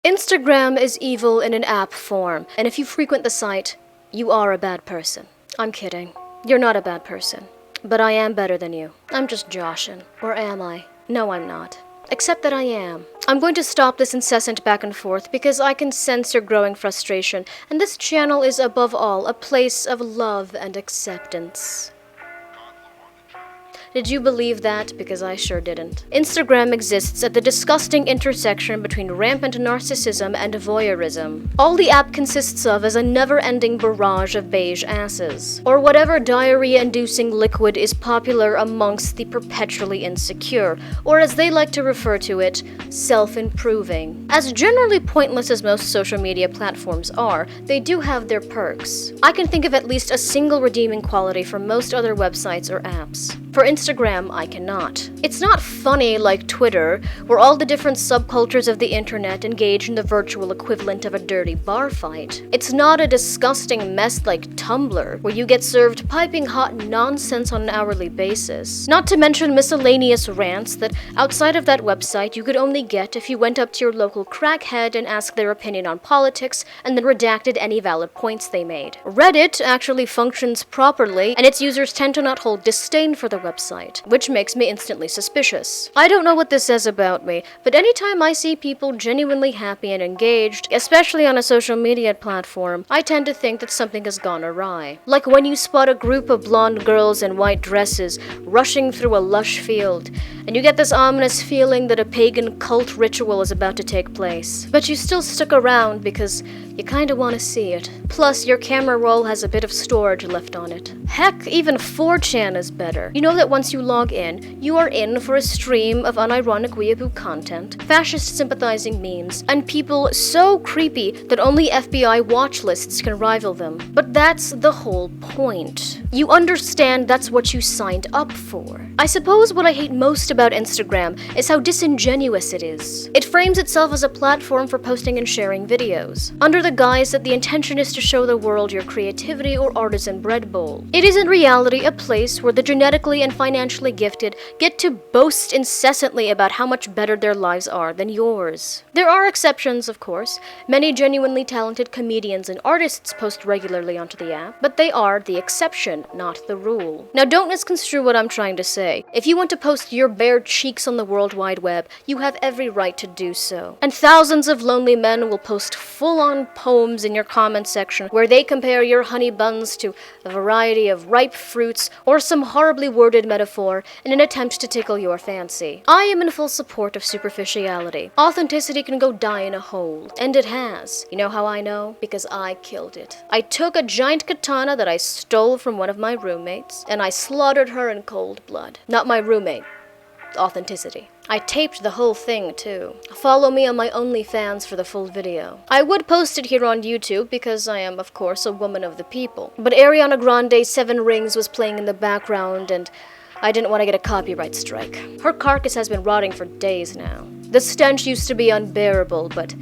Instagram is evil in an app form, and if you frequent the site, you are a bad person. I'm kidding. You're not a bad person. But I am better than you. I'm just joshin'. Or am I? No, I'm not. Except that I am. I'm going to stop this incessant back and forth because I can sense your growing frustration, and this channel is above all a place of love and acceptance. Did you believe that? Because I sure didn't. Instagram exists at the disgusting intersection between rampant narcissism and voyeurism. All the app consists of is a never-ending barrage of beige asses, or whatever diarrhea-inducing liquid is popular amongst the perpetually insecure, or as they like to refer to it, self-improving. As generally pointless as most social media platforms are, they do have their perks. I can think of at least a single redeeming quality for most other websites or apps. For Instagram, I cannot. It's not funny like Twitter, where all the different subcultures of the internet engage in the virtual equivalent of a dirty bar fight. It's not a disgusting mess like Tumblr, where you get served piping hot nonsense on an hourly basis. Not to mention miscellaneous rants that, outside of that website, you could only get if you went up to your local crackhead and asked their opinion on politics, and then redacted any valid points they made. Reddit actually functions properly, and its users tend to not hold disdain for the website, which makes me instantly suspicious. I don't know what this says about me, but anytime I see people genuinely happy and engaged, especially on a social media platform, I tend to think that something has gone awry. Like when you spot a group of blonde girls in white dresses rushing through a lush field, and you get this ominous feeling that a pagan cult ritual is about to take place. But you still stick around because you kinda wanna see it. Plus, your camera roll has a bit of storage left on it. Heck, even 4chan is better. You know that once you log in, you are in for a stream of unironic weeaboo content, fascist-sympathizing memes, and people so creepy that only FBI watch lists can rival them. But that's the whole point. You understand that's what you signed up for. I suppose what I hate most about Instagram is how disingenuous it is. It frames itself as a platform for posting and sharing videos, under the guise that the intention is to show the world your creativity or artisan bread bowl. It is in reality a place where the genetically and financially gifted get to boast incessantly about how much better their lives are than yours. There are exceptions, of course. Many genuinely talented comedians and artists post regularly onto the app, but they are the exception, not the rule. Now don't misconstrue what I'm trying to say. If you want to post your bare cheeks on the World Wide Web, you have every right to do so. And thousands of lonely men will post full-on poems in your comment section where they compare your honey buns to a variety of ripe fruits or some horribly worded metaphor in an attempt to tickle your fancy. I am in full support of superficiality. Authenticity can go die in a hole, and it has. You know how I know? Because I killed it. I took a giant katana that I stole from one of my roommates, and I slaughtered her in cold blood. Not my roommate. Authenticity. I taped the whole thing, too. Follow me on my OnlyFans for the full video. I would post it here on YouTube because I am, of course, a woman of the people. But Ariana Grande's Seven Rings was playing in the background, and I didn't want to get a copyright strike. Her carcass has been rotting for days now. The stench used to be unbearable, but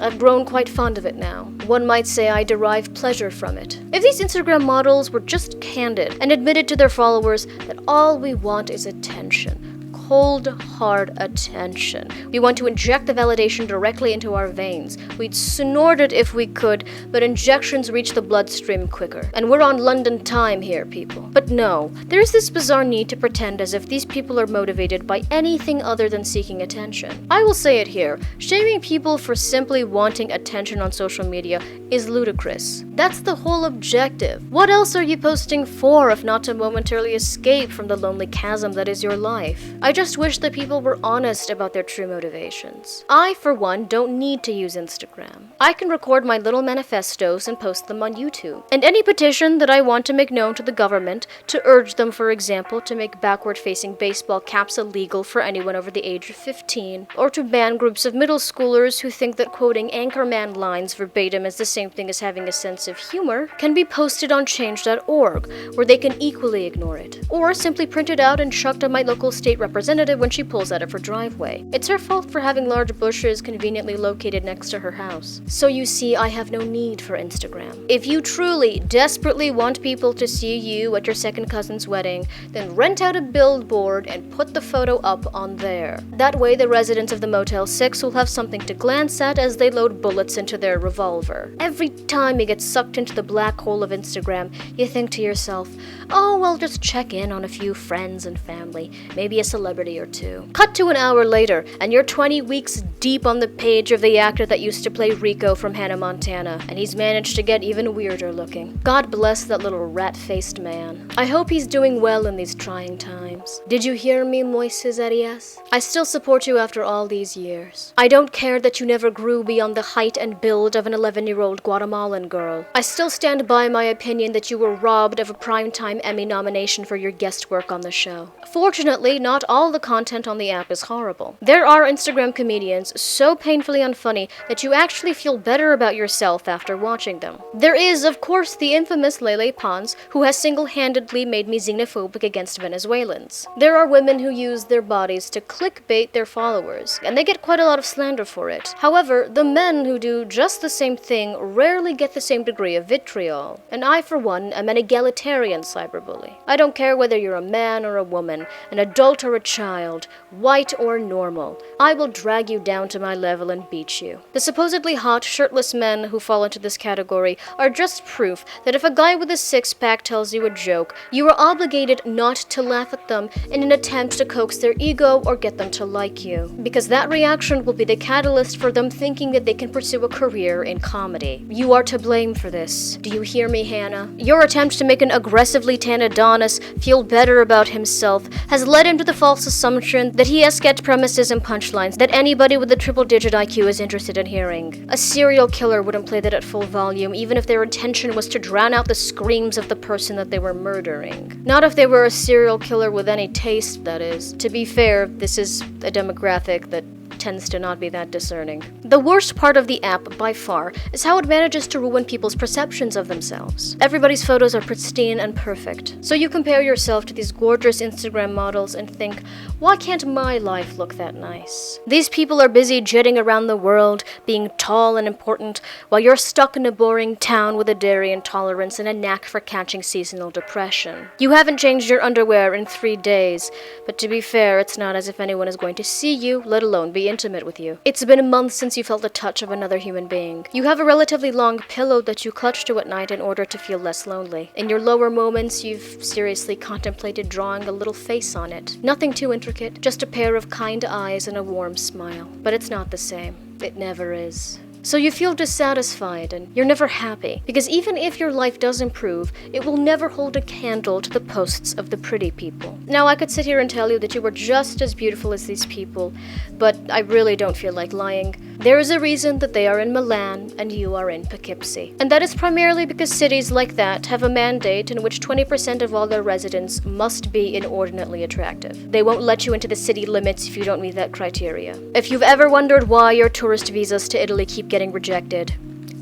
I've grown quite fond of it now. One might say I derive pleasure from it. If these Instagram models were just candid and admitted to their followers that all we want is attention, cold, hard attention. We want to inject the validation directly into our veins. We'd snort it if we could, but injections reach the bloodstream quicker. And we're on London time here, people. But no, there's this bizarre need to pretend as if these people are motivated by anything other than seeking attention. I will say it here, shaming people for simply wanting attention on social media is ludicrous. That's the whole objective. What else are you posting for if not to momentarily escape from the lonely chasm that is your life? I just wish that people were honest about their true motivations. I, for one, don't need to use Instagram. I can record my little manifestos and post them on YouTube. And any petition that I want to make known to the government to urge them, for example, to make backward-facing baseball caps illegal for anyone over the age of 15, or to ban groups of middle schoolers who think that quoting Anchorman lines verbatim is the same thing as having a sense of humor, can be posted on change.org, where they can equally ignore it. Or simply print it out and chucked on my local state representative representative when she pulls out of her driveway. It's her fault for having large bushes conveniently located next to her house. So you see, I have no need for Instagram. If you truly, desperately want people to see you at your second cousin's wedding, then rent out a billboard and put the photo up on there. That way the residents of the Motel 6 will have something to glance at as they load bullets into their revolver. Every time you get sucked into the black hole of Instagram, you think to yourself, oh, well, just check in on a few friends and family, maybe a celebrity or two. Cut to an hour later, and you're 20 weeks deep on the page of the actor that used to play Rico from Hannah Montana, and he's managed to get even weirder looking. God bless that little rat-faced man. I hope he's doing well in these trying times. Did you hear me, Moises Arias? I still support you after all these years. I don't care that you never grew beyond the height and build of an 11-year-old Guatemalan girl. I still stand by my opinion that you were robbed of a primetime Emmy nomination for your guest work on the show. Fortunately, not all the content on the app is horrible. There are Instagram comedians so painfully unfunny that you actually feel better about yourself after watching them. There is, of course, the infamous Lele Pons, who has single-handedly made me xenophobic against Venezuelans. There are women who use their bodies to clickbait their followers, and they get quite a lot of slander for it. However, the men who do just the same thing rarely get the same degree of vitriol. And I, for one, am an egalitarian cyberbully. I don't care whether you're a man or a woman, an adult or a child, white or normal. I will drag you down to my level and beat you. The supposedly hot, shirtless men who fall into this category are just proof that if a guy with a six-pack tells you a joke, you are obligated not to laugh at them in an attempt to coax their ego or get them to like you. Because that reaction will be the catalyst for them thinking that they can pursue a career in comedy. You are to blame for this. Do you hear me, Hannah? Your attempt to make an aggressively tan Adonis feel better about himself has led him to the false assumption that he has sketch premises and punchlines that anybody with a triple-digit IQ is interested in hearing. A serial killer wouldn't play that at full volume, even if their intention was to drown out the screams of the person that they were murdering. Not if they were a serial killer with any taste, that is. To be fair, this is a demographic that tends to not be that discerning. The worst part of the app, by far, is how it manages to ruin people's perceptions of themselves. Everybody's photos are pristine and perfect. So you compare yourself to these gorgeous Instagram models and think, why can't my life look that nice? These people are busy jetting around the world, being tall and important, while you're stuck in a boring town with a dairy intolerance and a knack for catching seasonal depression. You haven't changed your underwear in 3 days, but to be fair, it's not as if anyone is going to see you, let alone be intimate with you. It's been a month since you felt the touch of another human being. You have a relatively long pillow that you clutch to at night in order to feel less lonely. In your lower moments, you've seriously contemplated drawing a little face on it. Nothing too intricate, just a pair of kind eyes and a warm smile. But it's not the same. It never is. So you feel dissatisfied and you're never happy, because even if your life does improve, it will never hold a candle to the posts of the pretty people. Now, I could sit here and tell you that you were just as beautiful as these people, but I really don't feel like lying. There is a reason that they are in Milan and you are in Poughkeepsie. And that is primarily because cities like that have a mandate in which 20% of all their residents must be inordinately attractive. They won't let you into the city limits if you don't meet that criteria. If you've ever wondered why your tourist visas to Italy keep getting rejected,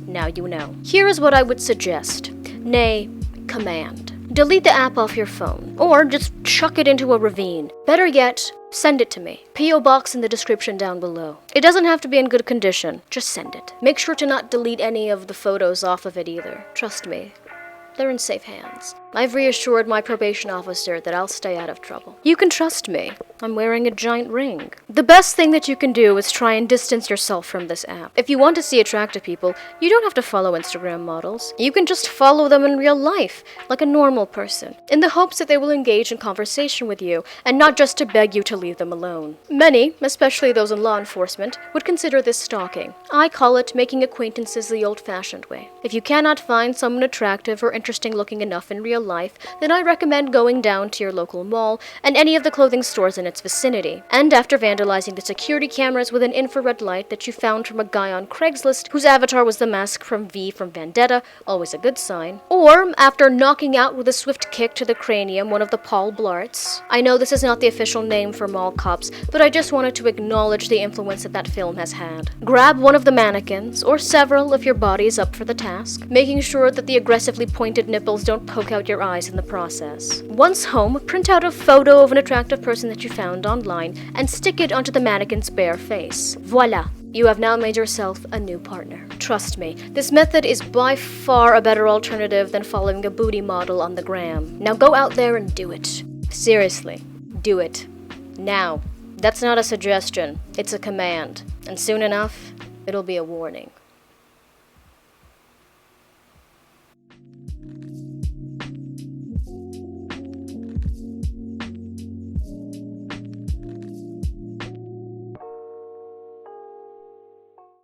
now you know. Here is what I would suggest, nay, command. Delete the app off your phone, or just chuck it into a ravine. Better yet, send it to me. P.O. box in the description down below. It doesn't have to be in good condition, just send it. Make sure to not delete any of the photos off of it either. Trust me, they're in safe hands. I've reassured my probation officer that I'll stay out of trouble. You can trust me. I'm wearing a giant ring. The best thing that you can do is try and distance yourself from this app. If you want to see attractive people, you don't have to follow Instagram models. You can just follow them in real life, like a normal person, in the hopes that they will engage in conversation with you, and not just to beg you to leave them alone. Many, especially those in law enforcement, would consider this stalking. I call it making acquaintances the old-fashioned way. If you cannot find someone attractive or interesting looking enough in real life, then I recommend going down to your local mall and any of the clothing stores in its vicinity. And after vandalizing the security cameras with an infrared light that you found from a guy on Craigslist whose avatar was the mask from V from Vendetta, always a good sign. Or after knocking out with a swift kick to the cranium one of the Paul Blarts. I know this is not the official name for mall cops, but I just wanted to acknowledge the influence that that film has had. Grab one of the mannequins, or several if your body is up for the task, making sure that the aggressively pointed nipples don't poke out hurt your eyes in the process. Once home, print out a photo of an attractive person that you found online and stick it onto the mannequin's bare face. Voila! You have now made yourself a new partner. Trust me, this method is by far a better alternative than following a booty model on the gram. Now go out there and do it. Seriously, do it. Now. That's not a suggestion, it's a command. And soon enough, it'll be a warning.